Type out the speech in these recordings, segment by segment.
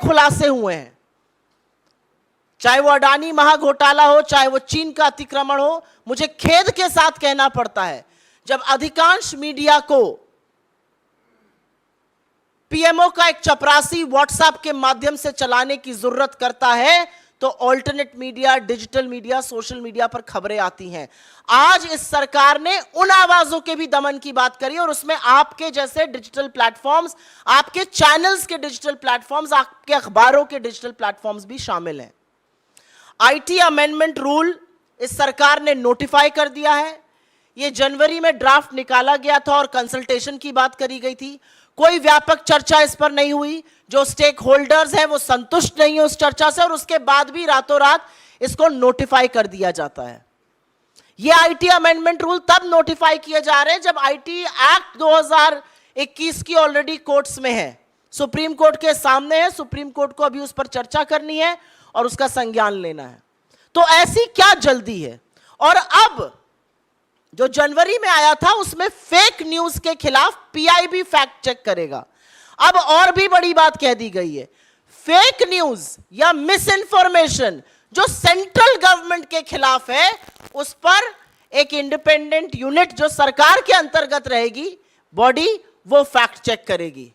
खुलासे हुए हैं, चाहे वो अडानी महाघोटाला हो, चाहे वो चीन का अतिक्रमण हो। मुझे खेद के साथ कहना पड़ता है, जब अधिकांश मीडिया को पीएमओ का एक चपरासी व्हाट्सएप के माध्यम से चलाने की जरूरत करता है, तो alternate media, digital media, social media पर खबरें आती हैं। आज इस सरकार ने उन आवाजों के भी दमन की बात करी, और उसमें आपके जैसे डिजिटल प्लेटफॉर्म्स, आपके चैनल्स के डिजिटल प्लेटफॉर्म्स, आपके अखबारों के डिजिटल प्लेटफॉर्म्स भी शामिल हैं। आईटी अमेंडमेंट रूल इस सरकार ने नोटिफाई कर दिया है। यह जनवरी में ड्राफ्ट निकाला गया था और कंसल्टेशन की बात करी गई थी। कोई व्यापक चर्चा इस पर नहीं हुई। जो स्टेक होल्डर्स हैं वो संतुष्ट नहीं है उस चर्चा से, और उसके बाद भी रातों रात इसको नोटिफाई कर दिया जाता है। ये आईटी अमेंडमेंट रूल तब नोटिफाई किए जा रहे हैं जब आईटी एक्ट 2021 की ऑलरेडी कोर्ट्स में है, सुप्रीम कोर्ट के सामने है। सुप्रीम कोर्ट को अभी उस पर चर्चा करनी है और उसका संज्ञान लेना है। तो ऐसी क्या जल्दी है? और अब जो जनवरी में आया था उसमें फेक न्यूज के खिलाफ पीआईबी फैक्ट चेक करेगा। अब और भी बड़ी बात कह दी गई है, फेक न्यूज या मिस इंफॉर्मेशन जो सेंट्रल गवर्नमेंट के खिलाफ है, उस पर एक इंडिपेंडेंट यूनिट जो सरकार के अंतर्गत रहेगी, बॉडी, वो फैक्ट चेक करेगी।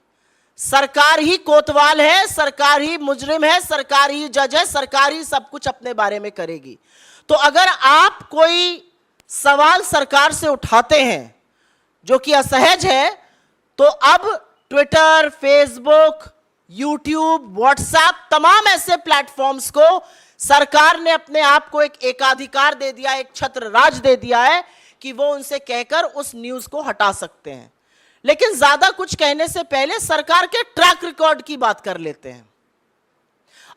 सरकार ही कोतवाल है, सरकार ही मुजरिम है, सरकार ही जज है, सरकार ही सब कुछ अपने बारे में करेगी। तो अगर आप कोई सवाल सरकार से उठाते हैं जो कि असहज है, तो अब ट्विटर, फेसबुक, यूट्यूब, व्हाट्सएप, तमाम ऐसे प्लेटफॉर्म्स को सरकार ने अपने आप को एक एकाधिकार दे दिया, एक छत्र राज दे दिया है कि वो उनसे कहकर उस न्यूज को हटा सकते हैं। लेकिन ज्यादा कुछ कहने से पहले सरकार के ट्रैक रिकॉर्ड की बात कर लेते हैं।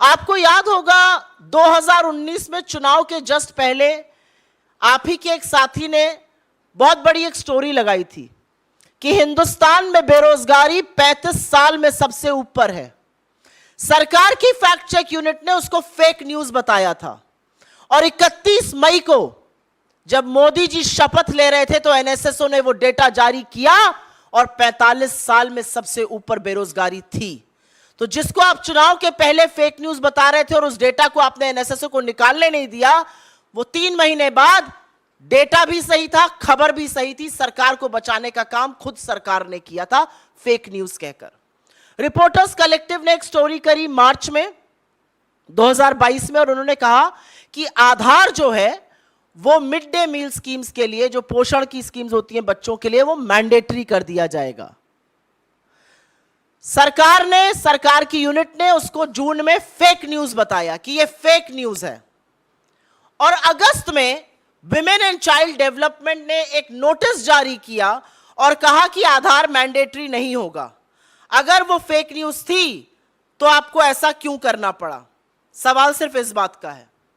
आपको याद होगा 2019 में चुनाव के जस्ट पहले आप ही के एक साथी ने बहुत बड़ी एक स्टोरी लगाई थी कि हिंदुस्तान में बेरोजगारी 35 साल में सबसे ऊपर है। सरकार की फैक्ट चेक यूनिट ने उसको फेक न्यूज बताया था, और 31 मई को जब मोदी जी शपथ ले रहे थे तो एनएसएसओ ने वो डेटा जारी किया, और 45 साल में सबसे ऊपर बेरोजगारी थी। तो जिसको आप चुनाव के पहले फेक न्यूज बता रहे थे और उस डेटा को आपने एनएसएसओ को निकालने नहीं दिया, वो 3 महीने बाद डेटा भी सही था, खबर भी सही थी। सरकार को बचाने का काम खुद सरकार ने किया था फेक न्यूज कहकर। रिपोर्टर्स कलेक्टिव ने एक स्टोरी करी मार्च में 2022 में, और उन्होंने कहा कि आधार जो है वो मिड डे मील स्कीम्स के लिए, जो पोषण की स्कीम्स होती हैं बच्चों के लिए, वो मैंडेटरी कर दिया जाएगा। सरकार ने, सरकार की यूनिट ने उसको जून में फेक न्यूज बताया कि ये फेक न्यूज है, और अगस्त में विमेन एंड चाइल्ड डेवलपमेंट ने एक नोटिस जारी किया और कहा कि आधार मैंडेटरी नहीं होगा। अगर वो फेक न्यूज थी तो आपको ऐसा क्यों करना पड़ा? सवाल सिर्फ इस बात का है।